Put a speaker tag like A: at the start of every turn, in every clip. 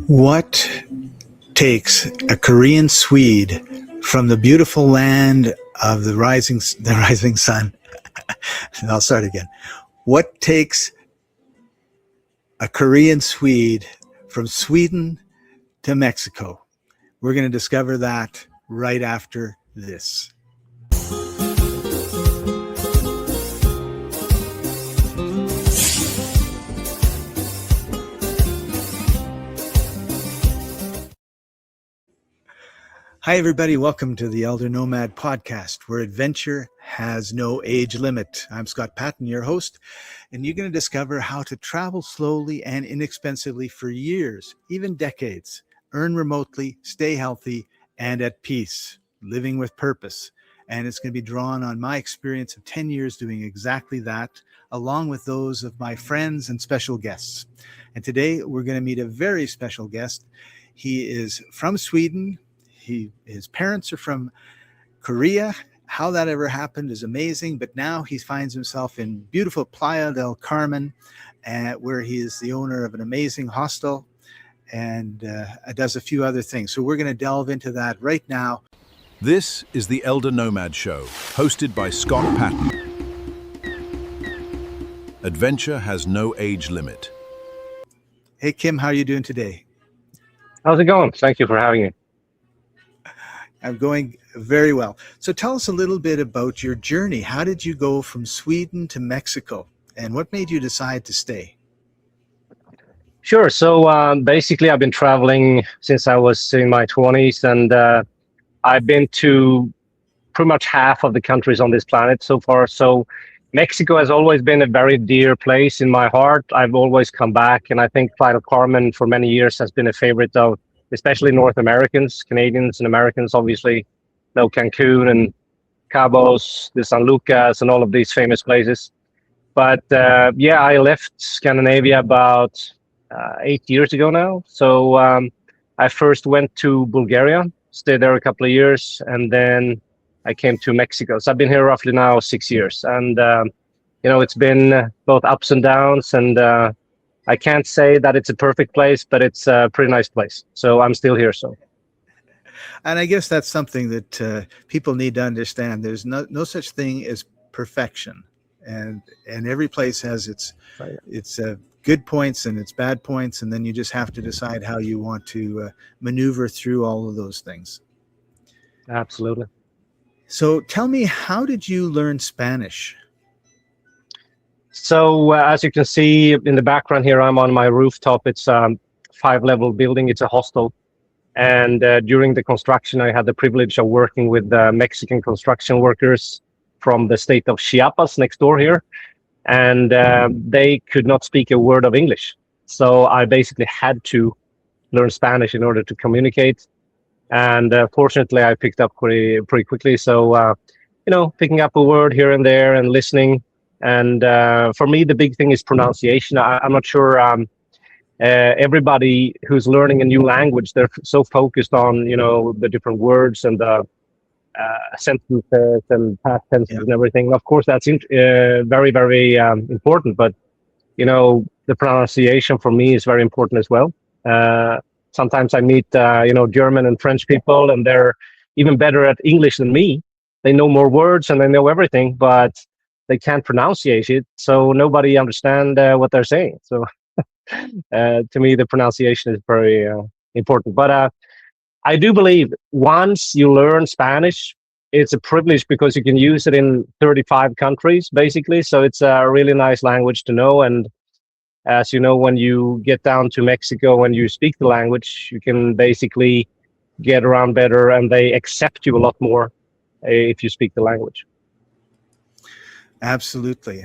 A: What takes a Korean Swede from the beautiful land of the rising sun? I'll start again. What takes a Korean Swede from Sweden to Mexico? We're going to discover that right after this. Hi, everybody. Welcome to the Elder Nomad podcast, where adventure has no age limit. I'm Scott Paton, your host, and you're going to discover how to travel slowly and inexpensively for years, even decades, earn remotely, stay healthy, and at peace, living with purpose. And it's going to be drawn on my experience of 10 years doing exactly that, along with those of my friends and special guests. And today we're going to meet a very special guest. He is from Sweden. His parents are from Korea. How that ever happened is amazing. But now he finds himself in beautiful Playa del Carmen, where he is the owner of an amazing hostel and does a few other things. So we're going to delve into that right now.
B: This is the Elder Nomad Show, hosted by Scott Patton. Adventure has no age limit.
A: Hey, Kim, how are you doing today?
C: How's it going? Thank you for having me.
A: I'm going very well. So tell us a little bit about your journey. How did you go from Sweden to Mexico? And what made you decide to stay?
C: Sure. So basically, I've been traveling since I was in my 20s, and I've been to pretty much half of the countries on this planet so far. So Mexico has always been a very dear place in my heart. I've always come back, and I think Playa del Carmen for many years has been a favorite of especially North Americans, Canadians and Americans, obviously know Cancun and Cabos, the San Lucas, and all of these famous places. But I left Scandinavia about 8 years ago now. So I first went to Bulgaria, stayed there a couple of years, and then I came to Mexico. So I've been here roughly now 6 years. And, it's been both ups and downs, and I can't say that it's a perfect place, but it's a pretty nice place. So I'm still here.
A: And I guess that's something that people need to understand. There's no such thing as perfection, and every place has its good points and its bad points, and then you just have to decide how you want to maneuver through all of those things.
C: Absolutely.
A: So tell me, how did you learn Spanish?
C: So as you can see in the background here, I'm on my rooftop. It's a 5-level building. It's a hostel. And during the construction, I had the privilege of working with Mexican construction workers from the state of Chiapas next door here. And they could not speak a word of English. So I basically had to learn Spanish in order to communicate. And fortunately, I picked up pretty quickly. So, picking up a word here and there and listening. And for me, the big thing is pronunciation. I'm not sure everybody who's learning a new language, they're so focused on, the different words and the sentences and past tenses and everything. Of course, that's very, very important. But, the pronunciation for me is very important as well. Sometimes I meet, German and French people, and they're even better at English than me. They know more words and they know everything, but they can't pronunciate it, so nobody understands what they're saying. So to me, the pronunciation is very important. But I do believe once you learn Spanish, it's a privilege because you can use it in 35 countries, basically. So it's a really nice language to know. And as you know, when you get down to Mexico and you speak the language, you can basically get around better, and they accept you a lot more if you speak the language.
A: Absolutely.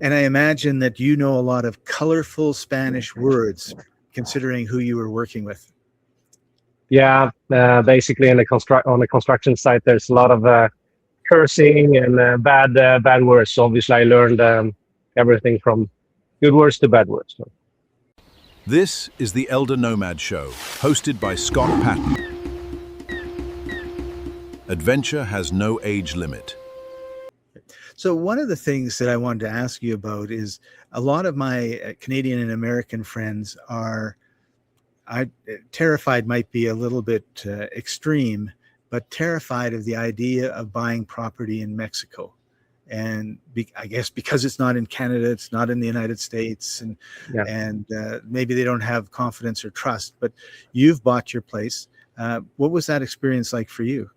A: And I imagine that you know a lot of colorful Spanish words, considering who you were working with.
C: Yeah, basically on the construction site, there's a lot of cursing and bad words. So obviously, I learned everything from good words to bad words.
B: This is the Elder Nomad Show, hosted by Scott Patton. Adventure has no age limit.
A: So one of the things that I wanted to ask you about is a lot of my Canadian and American friends are terrified might be a little bit extreme, but terrified of the idea of buying property in Mexico. And I guess because it's not in Canada, it's not in the United States, and maybe they don't have confidence or trust. But you've bought your place. What was that experience like for you?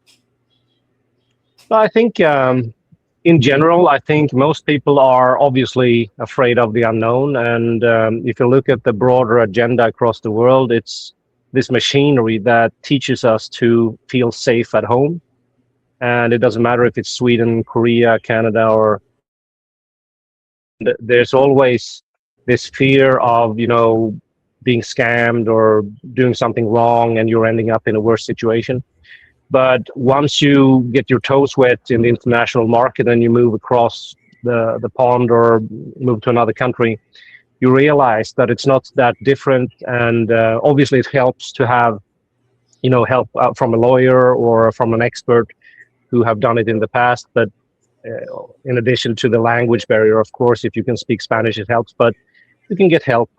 C: Well, I think in general, I think most people are obviously afraid of the unknown. And if you look at the broader agenda across the world, it's this machinery that teaches us to feel safe at home. And it doesn't matter if it's Sweden, Korea, Canada, or there's always this fear of, being scammed or doing something wrong and you're ending up in a worse situation. But once you get your toes wet in the international market and you move across the pond or move to another country, you realize that it's not that different. And obviously it helps to have, help from a lawyer or from an expert who have done it in the past. But in addition to the language barrier, of course, if you can speak Spanish, it helps, but you can get help.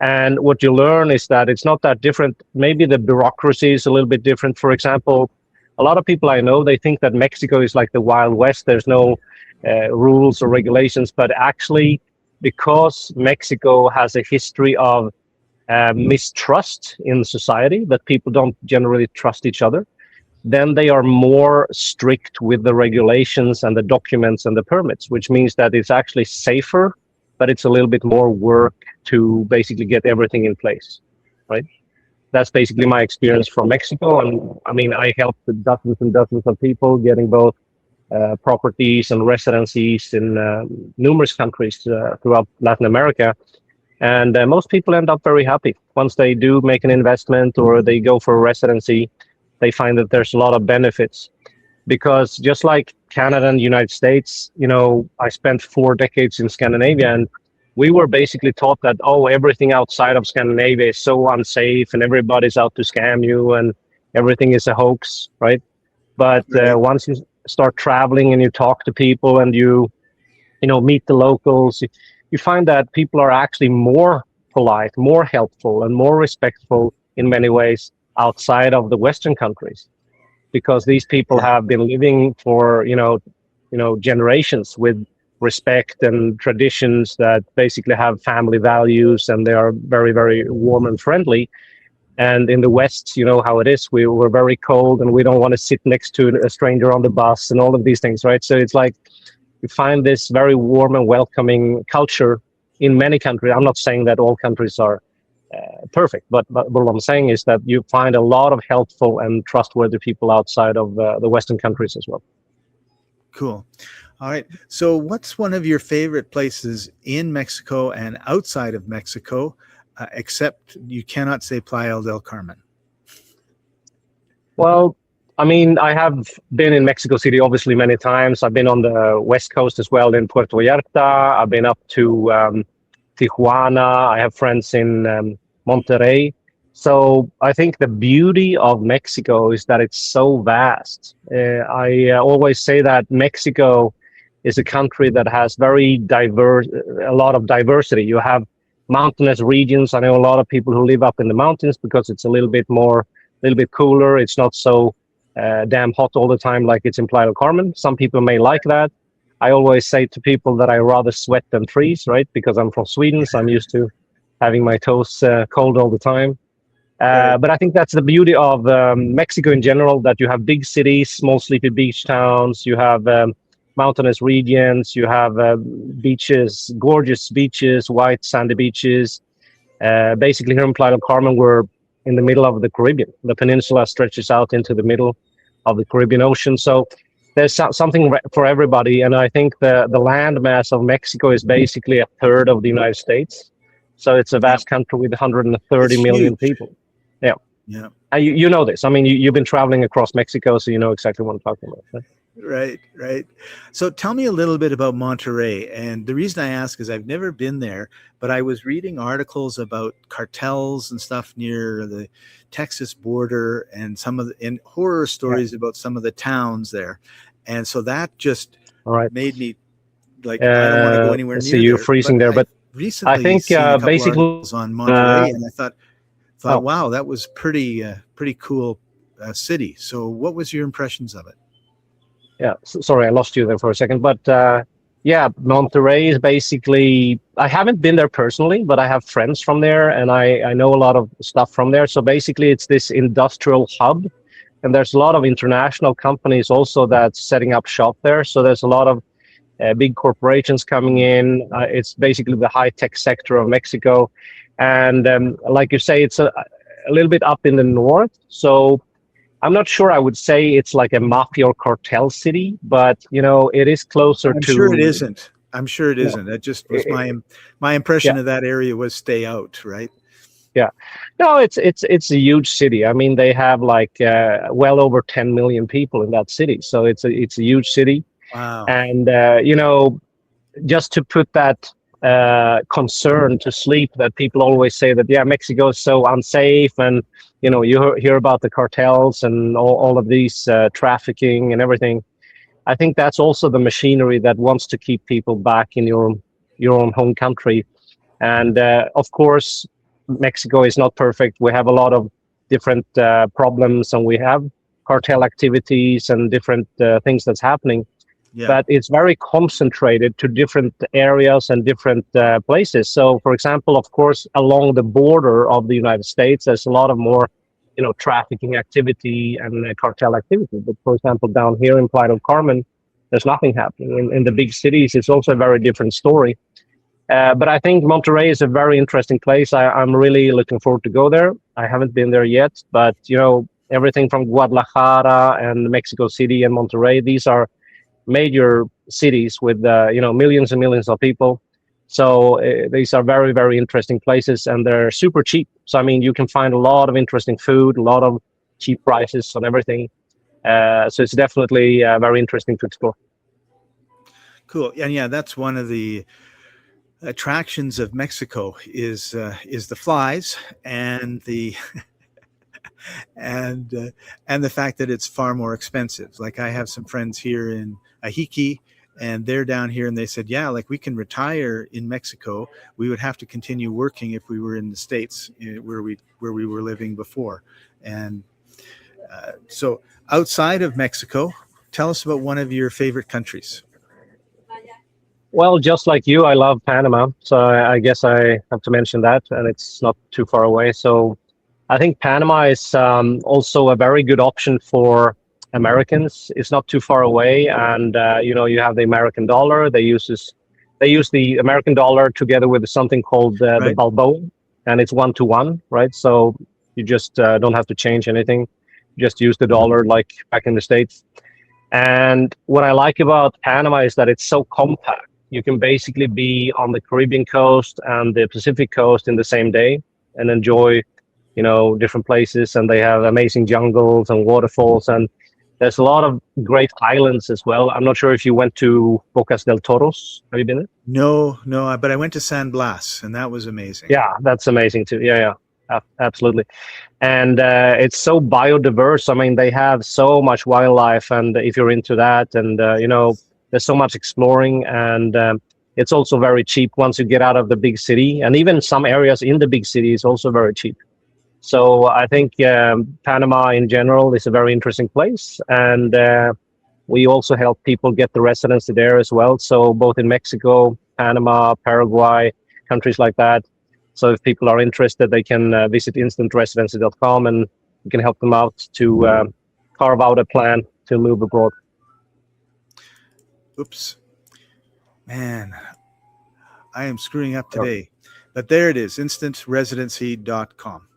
C: And what you learn is that it's not that different. Maybe the bureaucracy is a little bit different. For example, a lot of people I know, they think that Mexico is like the Wild West. There's no rules or regulations, but actually, because Mexico has a history of mistrust in society, that people don't generally trust each other, then they are more strict with the regulations and the documents and the permits, which means that it's actually safer, but it's a little bit more work to basically get everything in place, right? That's basically my experience from Mexico. And I mean, I helped dozens and dozens of people getting both properties and residencies in numerous countries throughout Latin America. And most people end up very happy. Once they do make an investment or they go for a residency, they find that there's a lot of benefits. Because just like Canada and the United States, I spent 4 decades in Scandinavia, and we were basically taught that, everything outside of Scandinavia is so unsafe and everybody's out to scam you and everything is a hoax, right? But once you start traveling and you talk to people and you meet the locals, you find that people are actually more polite, more helpful, and more respectful in many ways outside of the Western countries, because these people have been living for generations with respect and traditions that basically have family values, and they are very, very warm and friendly. And in the West, you know how it is. We're very cold and we don't want to sit next to a stranger on the bus and all of these things, right? So it's like you find this very warm and welcoming culture in many countries. I'm not saying that all countries are perfect, but what I'm saying is that you find a lot of helpful and trustworthy people outside of the Western countries as well.
A: Cool. All right. So what's one of your favorite places in Mexico and outside of Mexico, except you cannot say Playa del Carmen?
C: Well, I mean, I have been in Mexico City, obviously, many times. I've been on the West Coast as well in Puerto Vallarta. I've been up to Tijuana. I have friends in Monterrey. So I think the beauty of Mexico is that it's so vast. I always say that Mexico is a country that has very diverse, a lot of diversity. You have mountainous regions. I know a lot of people who live up in the mountains because it's a little bit cooler. It's not so damn hot all the time like it's in Playa del Carmen. Some people may like that. I always say to people that I rather sweat than freeze, right? Because I'm from Sweden, so I'm used to having my toes cold all the time. But I think that's the beauty of Mexico in general, that you have big cities, small sleepy beach towns, you have mountainous regions, you have beaches, gorgeous beaches, white sandy beaches. Basically here in Playa del Carmen, we're in the middle of the Caribbean. The peninsula stretches out into the middle of the Caribbean Ocean. So there's something for everybody. And I think the land mass of Mexico is basically a third of the United States. So it's a vast country with 130 million people. Yeah. You know this. I mean, you've been traveling across Mexico, so you know exactly what I'm talking about.
A: Right. So tell me a little bit about Monterrey. And the reason I ask is I've never been there, but I was reading articles about cartels and stuff near the Texas border and and horror stories about some of the towns there. And so that just made me like, I don't want to go anywhere near
C: you're freezing there, but
A: recently
C: I think
A: seen a couple
C: basically
A: articles on Monterrey, and I thought, thought, wow, that was pretty cool city. So what was your impressions of it?
C: Yeah, sorry, I lost you there for a second, but yeah, Monterrey is basically. I haven't been there personally, but I have friends from there, and I know a lot of stuff from there. So basically, it's this industrial hub, and there's a lot of international companies also that's setting up shop there. So there's a lot of big corporations coming in. It's basically the high tech sector of Mexico, and like you say, it's a little bit up in the north. So I'm not sure I would say it's like a mafia or cartel city, but it is closer
A: I'm
C: to.
A: sure it isn't. I'm sure it
C: No,
A: isn't. That just was
C: it,
A: my impression
C: yeah,
A: of that area was stay out, right?
C: yeah. No, it's a huge city. I mean, they have like well over 10 million people in that city, so it's a huge city,
A: Wow.
C: and just to put that concern to sleep that people always say that yeah, Mexico is so unsafe, and you hear about the cartels and all of these trafficking and everything. I think that's also the machinery that wants to keep people back in your own home country. And of course, Mexico is not perfect. We have a lot of different problems, and we have cartel activities and different things that's happening.
A: Yeah.
C: But it's very concentrated to different areas and different places. So, for example, of course, along the border of the United States, there's a lot of more, trafficking activity and cartel activity. But for example, down here in Playa del Carmen, there's nothing happening. In the big cities, it's also a very different story. But I think Monterrey is a very interesting place. I'm really looking forward to go there. I haven't been there yet, but everything from Guadalajara and Mexico City and Monterrey, these are major cities with millions and millions of people. So these are very, very interesting places, and they're super cheap. So I mean, you can find a lot of interesting food, a lot of cheap prices on everything. So it's definitely very interesting to explore.
A: Cool. And yeah, that's one of the attractions of Mexico is the flies and the and the fact that it's far more expensive. Like I have some friends here in Ahiki, and they're down here, and they said, yeah, like we can retire in Mexico. We would have to continue working if we were in the States where we were living before. And so outside of Mexico, tell us about one of your favorite countries.
C: Well, just like you, I love Panama. So I guess I have to mention that, and it's not too far away. So I think Panama is also a very good option for Americans. It's not too far away, and you have the American dollar. They use the American dollar together with something called the
A: Right.
C: Balboa, and it's 1-to-1, right? So you just don't have to change anything. Just use the dollar like back in the States. And what I like about Panama is that it's so compact. You can basically be on the Caribbean coast and the Pacific coast in the same day and enjoy different places. And they have amazing jungles and waterfalls, and there's a lot of great islands as well. I'm not sure if you went to Bocas del Toros. Have you been there?
A: No, but I went to San Blas, and that was amazing.
C: Yeah, that's amazing too. Yeah, absolutely. And it's so biodiverse. I mean, they have so much wildlife, and if you're into that, and there's so much exploring, and it's also very cheap once you get out of the big city, and even some areas in the big city is also very cheap. So I think Panama in general is a very interesting place, and we also help people get the residency there as well. So both in Mexico, Panama, Paraguay, countries like that. So if people are interested, they can visit instantresidency.com, and we can help them out to carve out a plan to move abroad.
A: Oops, man, I am screwing up today. But there it is, instantresidency.com.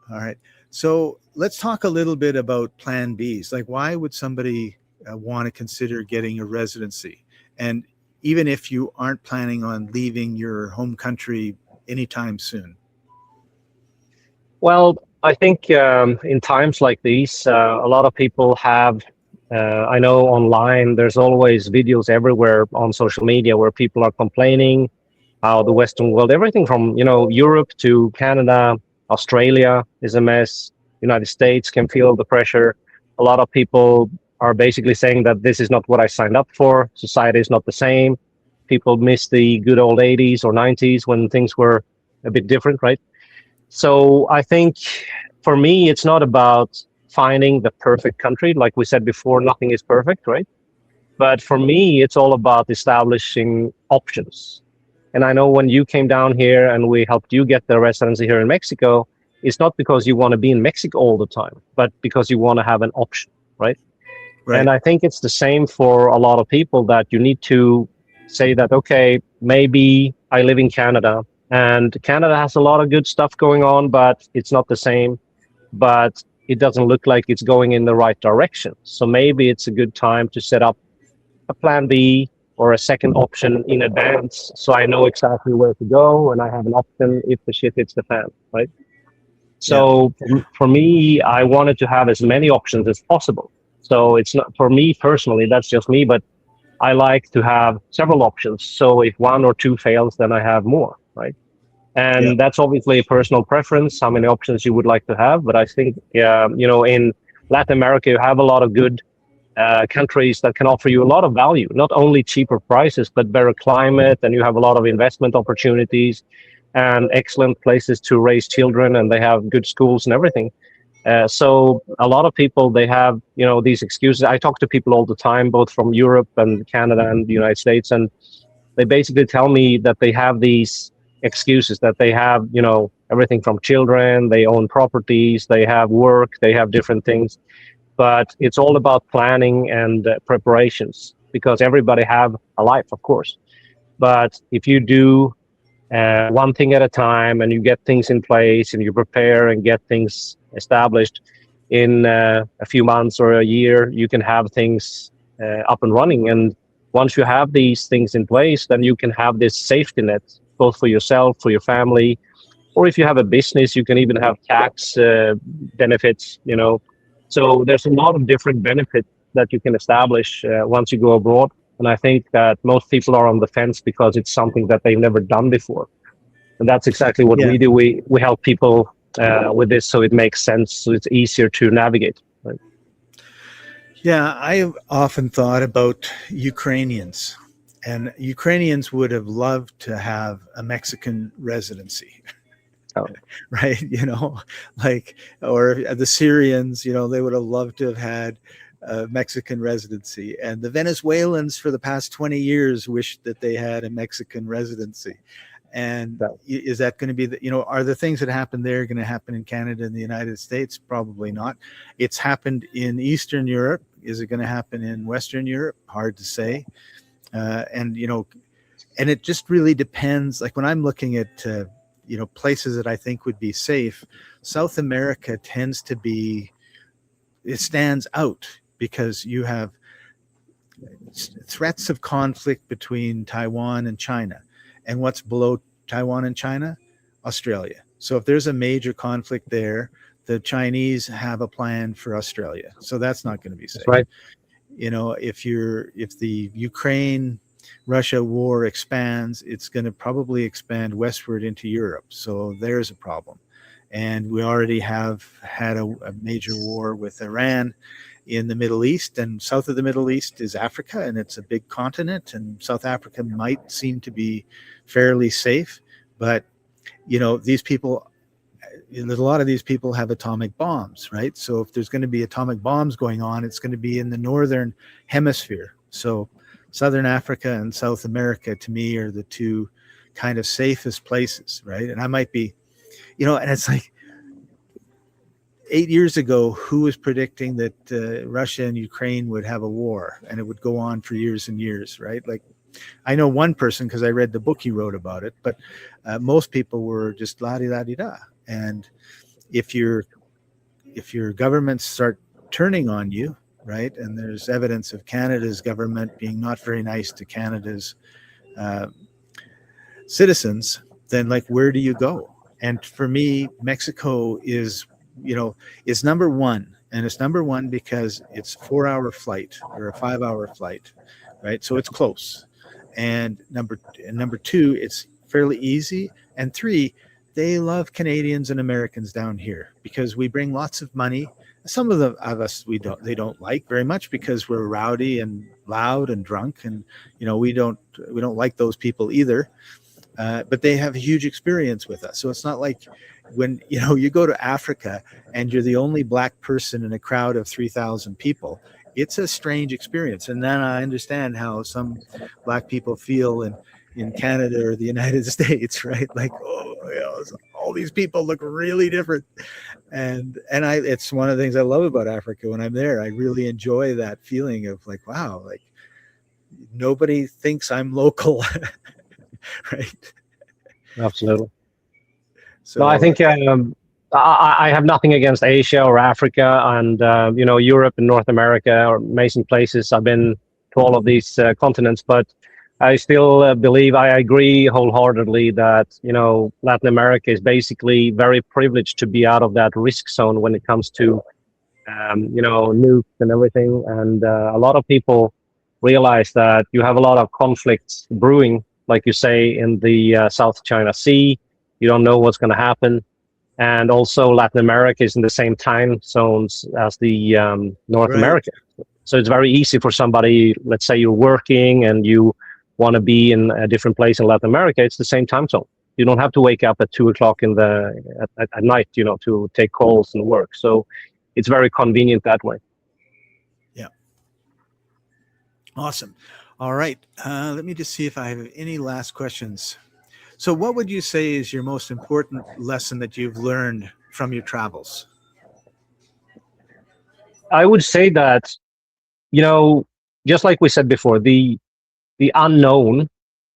A: All right. So let's talk a little bit about plan Bs. Like, why would somebody want to consider getting a residency? And even if you aren't planning on leaving your home country anytime soon?
C: Well, I think in times like these, a lot of people have, I know online, there's always videos everywhere on social media where people are complaining how the Western world, everything from, Europe to Canada, Australia is a mess. United States can feel the pressure. A lot of people are basically saying that this is not what I signed up for. Society is not the same. People miss the good old 80s or 90s when things were a bit different, right? So I think for me, it's not about finding the perfect country. Like we said before, nothing is perfect, right? But for me, it's all about establishing options. And I know when you came down here and we helped you get the residency here in Mexico, it's not because you want to be in Mexico all the time, but because you want to have an option, right? And
A: Right.
C: I think it's the same for a lot of people, that you need to say that, okay, maybe I live in Canada and Canada has a lot of good stuff going on, but it's not the same. But it doesn't look like it's going in the right direction. So maybe it's a good time to set up a plan B or a second option in advance, so I know exactly where to go and I have an option if the shit hits the fan, right?
A: Yeah.
C: So for me, I wanted to have as many options as possible. So it's not for me personally, that's just me, but I like to have several options. So if one or two fails, then I have more, right?
A: Yeah.
C: And that's obviously a personal preference, how many options you would like to have. But I think, in Latin America, you have a lot of good countries that can offer you a lot of value, not only cheaper prices, but better climate, and you have a lot of investment opportunities and excellent places to raise children, and they have good schools and everything. So a lot of people, they have, these excuses. I talk to people all the time, both from Europe and Canada and the United States, and they basically tell me that they have these excuses, that they have, everything from children, they own properties, they have work, they have different things, but it's all about planning and preparations, because everybody have a life, of course. But if you do one thing at a time and you get things in place and you prepare and get things established in a few months or a year, you can have things up and running. And once you have these things in place, then you can have this safety net, both for yourself, for your family, or if you have a business, you can even have tax benefits. So there's a lot of different benefits that you can establish once you go abroad. And I think that most people are on the fence because it's something that they've never done before. And that's exactly what
A: Yeah.
C: we do. We help people with this, so it makes sense, so it's easier to navigate. Right?
A: Yeah. I've often thought about Ukrainians, and Ukrainians would have loved to have a Mexican residency.
C: Oh,
A: Right. Like, or the Syrians, they would have loved to have had a Mexican residency. And the Venezuelans for the past 20 years wished that they had a Mexican residency. And
C: no.
A: is that going to be are the things that happen there going to happen in Canada and the United States? Probably not. It's happened in Eastern Europe. Is it going to happen in Western Europe? Hard to say. And it just really depends. Like when I'm looking at, places that I think would be safe, South America tends to be, it stands out because you have threats of conflict between Taiwan and China. And what's below Taiwan and China? Australia. So if there's a major conflict there, the Chinese have a plan for Australia. So that's not going to be safe.
C: That's right.
A: If the Ukraine Russia war expands, it's going to probably expand westward into Europe. So there's a problem. And we already have had a major war with Iran in the Middle East, and south of the Middle East is Africa, and it's a big continent, and South Africa might seem to be fairly safe. But, these people, a lot of these people have atomic bombs, right? So if there's going to be atomic bombs going on, it's going to be in the northern hemisphere. So Southern Africa and South America, to me, are the two kind of safest places, right? And I might be, and it's like 8 years ago, who was predicting that Russia and Ukraine would have a war and it would go on for years and years, right? Like, I know one person because I read the book he wrote about it, but most people were just la-di-da-di-da. And if your governments start turning on you, right, and there's evidence of Canada's government being not very nice to Canada's citizens, then like, where do you go? And for me, Mexico is number one. And it's number one because it's a 4-hour flight or a 5-hour flight, right? So it's close. And number two, it's fairly easy. And three, they love Canadians and Americans down here because we bring lots of money. Some of us they don't like very much because we're rowdy and loud and drunk, and we don't like those people either. But they have a huge experience with us, so it's not like when you go to Africa and you're the only black person in a crowd of 3,000 people, it's a strange experience. And then I understand how some black people feel in Canada or the United States, right? Like, all these people look really different. And it's one of the things I love about Africa. When I'm there, I really enjoy that feeling of like, wow, like nobody thinks I'm local, right?
C: Absolutely.
A: So
C: No, I think I have nothing against Asia or Africa and Europe and North America are amazing places. I've been to all of these continents, but I still believe I agree wholeheartedly that Latin America is basically very privileged to be out of that risk zone when it comes to nukes and everything. And a lot of people realize that you have a lot of conflicts brewing, like you say, in the South China Sea. You don't know what's going to happen. And also Latin America is in the same time zones as the North
A: right.
C: America. So it's very easy for somebody, let's say you're working and you want to be in a different place in Latin America, it's the same time zone. You don't have to wake up at 2 o'clock at night, to take calls and work. So it's very convenient that way.
A: Yeah. Awesome. All right. Let me just see if I have any last questions. So what would you say is your most important lesson that you've learned from your travels?
C: I would say that, just like we said before, the unknown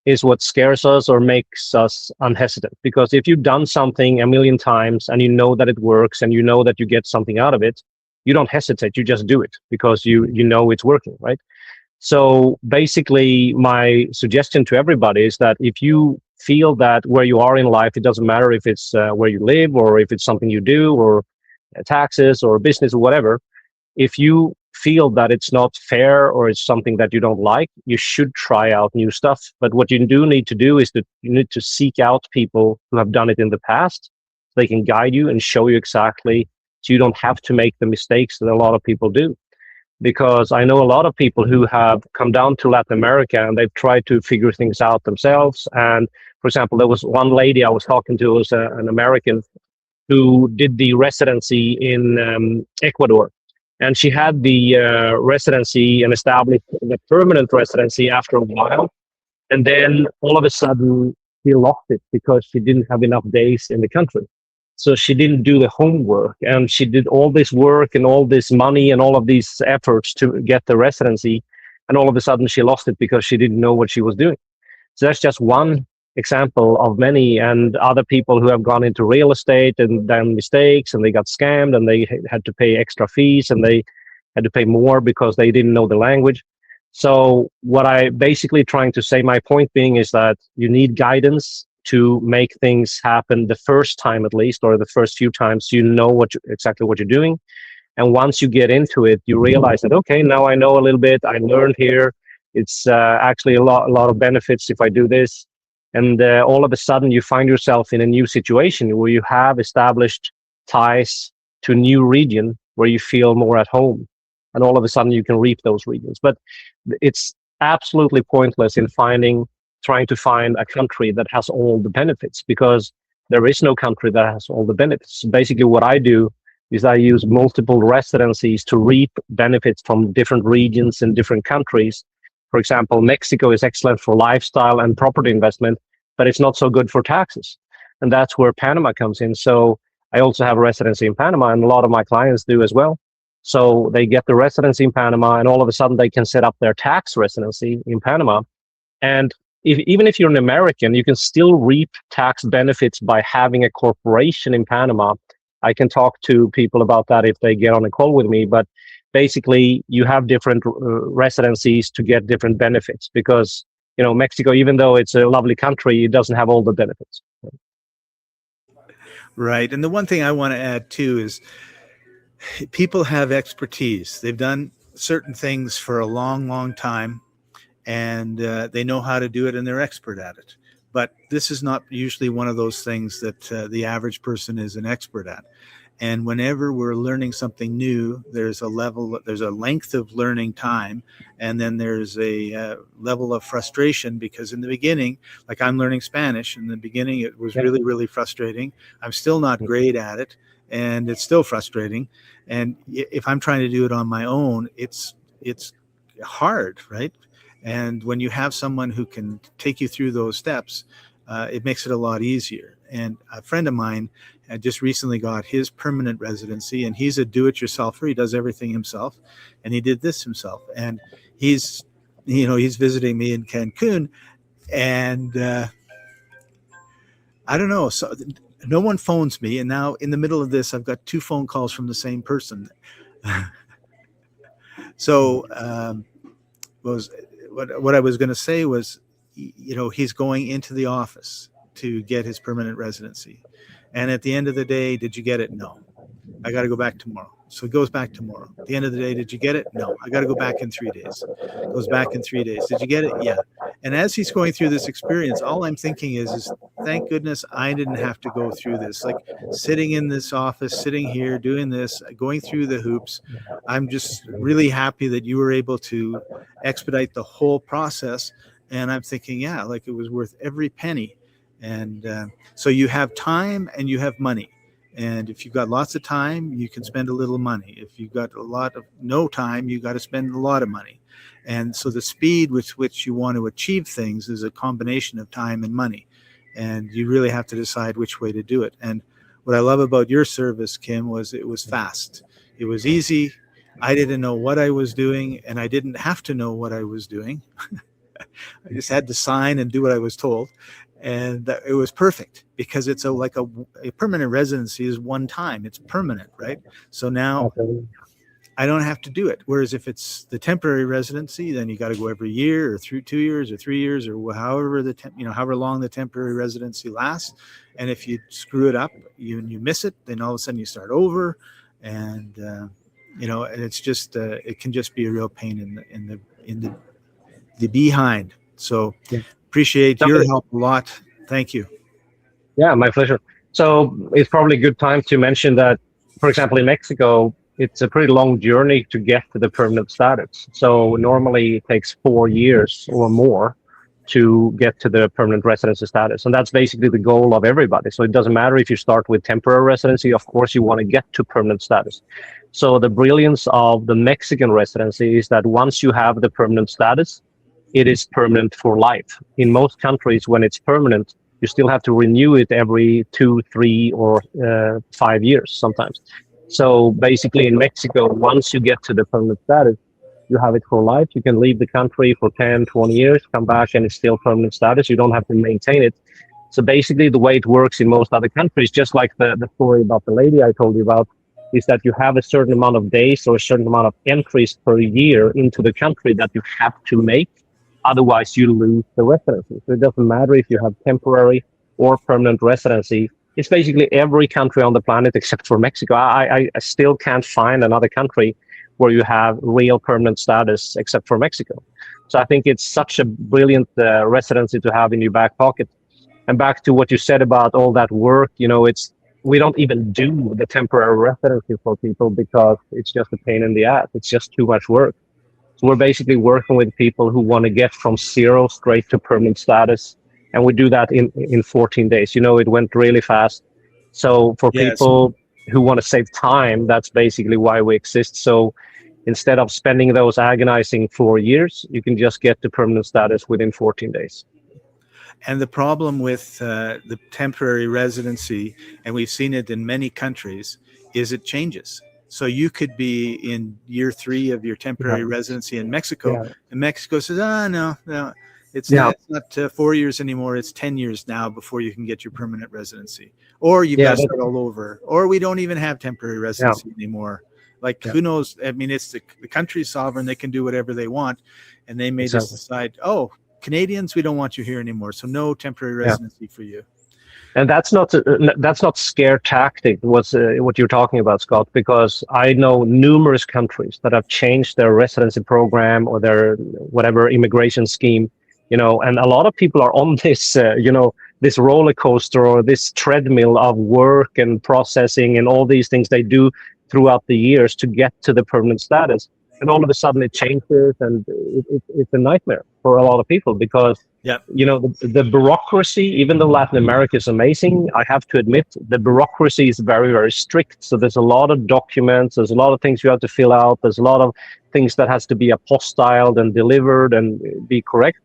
C: is what scares us or makes us unhesitant. Because if you've done something a million times and you know that it works and you know that you get something out of it, you don't hesitate. You just do it because you know it's working, right? So basically, my suggestion to everybody is that if you feel that where you are in life, it doesn't matter if it's where you live or if it's something you do or taxes or business or whatever, if you feel that it's not fair or it's something that you don't like, you should try out new stuff. But what you do need to do is that you need to seek out people who have done it in the past. So they can guide you and show you exactly, so you don't have to make the mistakes that a lot of people do. Because I know a lot of people who have come down to Latin America and they've tried to figure things out themselves. And for example, there was one lady I was talking to, was an American who did the residency in Ecuador. And she had the residency and established the permanent residency after a while. And then all of a sudden, she lost it because she didn't have enough days in the country. So she didn't do the homework, and she did all this work and all this money and all of these efforts to get the residency. And all of a sudden, she lost it because she didn't know what she was doing. So that's just one example of many, and other people who have gone into real estate and done mistakes and they got scammed and they had to pay extra fees and they had to pay more because they didn't know the language. So what I basically trying to say, my point being, is that you need guidance to make things happen the first time, at least, or the first few times, exactly what you're doing. And once you get into it, you realize that, okay, now I know a little bit, I learned here. It's actually a lot of benefits if I do this. And all of a sudden you find yourself in a new situation where you have established ties to a new region where you feel more at home. And all of a sudden you can reap those regions. But it's absolutely pointless in trying to find a country that has all the benefits, because there is no country that has all the benefits. Basically, what I do is I use multiple residencies to reap benefits from different regions and different countries. For example, Mexico is excellent for lifestyle and property investment, but it's not so good for taxes. And that's where Panama comes in. So I also have a residency in Panama, and a lot of my clients do as well. So they get the residency in Panama, and all of a sudden they can set up their tax residency in Panama. And even if you're an American, you can still reap tax benefits by having a corporation in Panama. I can talk to people about that if they get on a call with me. But basically, you have different residencies to get different benefits, because Mexico, even though it's a lovely country, it doesn't have all the benefits.
A: Right. And the one thing I want to add too is people have expertise. They've done certain things for a long, long time, and they know how to do it, and they're expert at it. but this is not usually one of those things that the average person is an expert at. And whenever we're learning something new, there's a length of learning time, and then there's a level of frustration, because in the beginning, like I'm learning Spanish, in the beginning it was really, really frustrating. I'm still not great at it, and it's still frustrating. And if I'm trying to do it on my own, it's hard, right? And when you have someone who can take you through those steps, it makes it a lot easier. And a friend of mine just recently got his permanent residency, and he's a do-it-yourselfer. He does everything himself, and he did this himself. And he's visiting me in Cancun, and I don't know. So no one phones me, and now in the middle of this, I've got 2 phone calls from the same person. So what I was going to say was, he's going into the office to get his permanent residency. And at the end of the day, did you get it? No. I got to go back tomorrow. So he goes back tomorrow. At the end of the day, did you get it? No. I got to go back in 3 days. Goes back in 3 days. Did you get it? Yeah. And as he's going through this experience, all I'm thinking is thank goodness I didn't have to go through this. Like sitting in this office, sitting here, doing this, going through the hoops. I'm just really happy that you were able to expedite the whole process. And I'm thinking, yeah, like it was worth every penny. And so you have time and you have money. And if you've got lots of time, you can spend a little money. If you've got a lot of no time, you got to spend a lot of money. And so the speed with which you want to achieve things is a combination of time and money. And you really have to decide which way to do it. And what I love about your service, Kim, was it was fast. It was easy. I didn't know what I was doing, and I didn't have to know what I was doing. I just had to sign and do what I was told. And it was perfect, because it's a permanent residency is one time. It's permanent, right? So now I don't have to do it. Whereas if it's the temporary residency, then you got to go every year or through 2 years or 3 years or however however long the temporary residency lasts. And if you screw it up, you miss it, then all of a sudden you start over, and and it's just it can just be a real pain in the behind. So. Yeah. Appreciate your help a lot. Thank you.
C: Yeah, my pleasure. So it's probably a good time to mention that, for example, in Mexico, it's a pretty long journey to get to the permanent status. So normally it takes 4 years or more to get to the permanent residency status. And that's basically the goal of everybody. So it doesn't matter if you start with temporary residency, of course, you want to get to permanent status. So the brilliance of the Mexican residency is that once you have the permanent status, it is permanent for life. In most countries, when it's permanent, you still have to renew it every 2, 3, or 5 years sometimes. So basically in Mexico, once you get to the permanent status, you have it for life. You can leave the country for 10, 20 years, come back, and it's still permanent status. You don't have to maintain it. So basically the way it works in most other countries, just like the story about the lady I told you about, is that you have a certain amount of days or a certain amount of entries per year into the country that you have to make. Otherwise, you lose the residency. So it doesn't matter if you have temporary or permanent residency. It's basically every country on the planet except for Mexico. I still can't find another country where you have real permanent status except for Mexico. So I think it's such a brilliant residency to have in your back pocket. And back to what you said about all that work, we don't even do the temporary residency for people because it's just a pain in the ass. It's just too much work. So we're basically working with people who want to get from 0 straight to permanent status. And we do that in 14 days. It went really fast. So for people who want to save time, that's basically why we exist. So instead of spending those agonizing 4 years, you can just get to permanent status within 14 days.
A: And the problem with the temporary residency, and we've seen it in many countries, is it changes. So you could be in year 3 of your temporary residency in Mexico, and Mexico says, no, it's not 4 years anymore. It's 10 years now before you can get your permanent residency. Or you've got to start all over. Or we don't even have temporary residency anymore. Like, who knows? I mean, it's the country's sovereign. They can do whatever they want. And they may just decide, Canadians, we don't want you here anymore. So no temporary residency for you.
C: And that's not scare tactic, what you're talking about, Scott, because I know numerous countries that have changed their residency program or their whatever immigration scheme And a lot of people are on this, this roller coaster or this treadmill of work and processing and all these things they do throughout the years to get to the permanent status. And all of a sudden it changes, and it's a nightmare for a lot of people because,
A: Yeah.
C: the bureaucracy, even though Latin America is amazing, I have to admit the bureaucracy is very, very strict. So there's a lot of documents, there's a lot of things you have to fill out, there's a lot of things that has to be apostilled and delivered and be correct.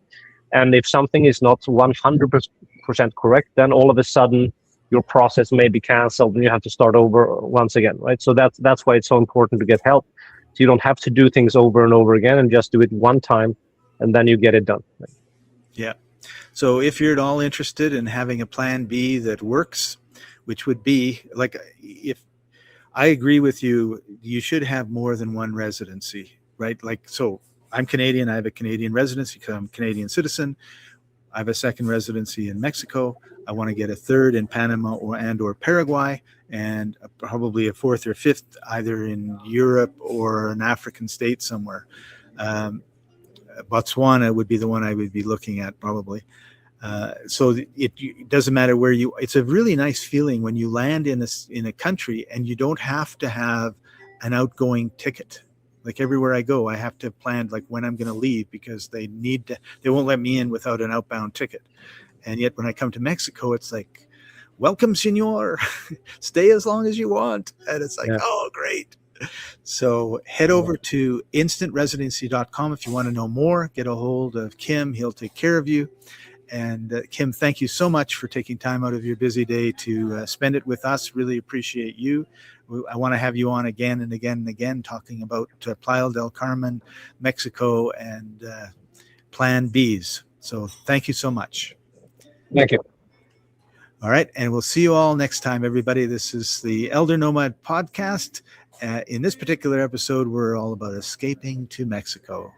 C: And if something is not 100% correct, then all of a sudden your process may be canceled and you have to start over once again, right? So that's why it's so important to get help. So you don't have to do things over and over again, and just do it one time and then you get it done.
A: Yeah. So if you're at all interested in having a plan B that works, which would be like, if I agree with you, you should have more than one residency, right? Like, so I'm Canadian. I have a Canadian residency because I'm a Canadian citizen. I have a second residency in Mexico. I want to get a third in Panama or Paraguay, and probably a fourth or fifth either in Europe or an African state somewhere. Botswana would be the one I would be looking at probably. So it doesn't matter where it's a really nice feeling when you land in a country and you don't have to have an outgoing ticket. Like everywhere I go, I have to plan like when I'm going to leave because they won't let me in without an outbound ticket. And yet when I come to Mexico, it's like, welcome, senor, stay as long as you want. And it's like, oh, great. So head over to instantresidency.com if you want to know more. Get a hold of Kim. He'll take care of you. And Kim, thank you so much for taking time out of your busy day to spend it with us. Really appreciate you. I want to have you on again and again and again talking about Playa del Carmen, Mexico, and Plan Bs. So thank you so much.
C: Thank you.
A: All right. And we'll see you all next time, everybody. This is the Elder Nomad podcast. In this particular episode, we're all about escaping to Mexico.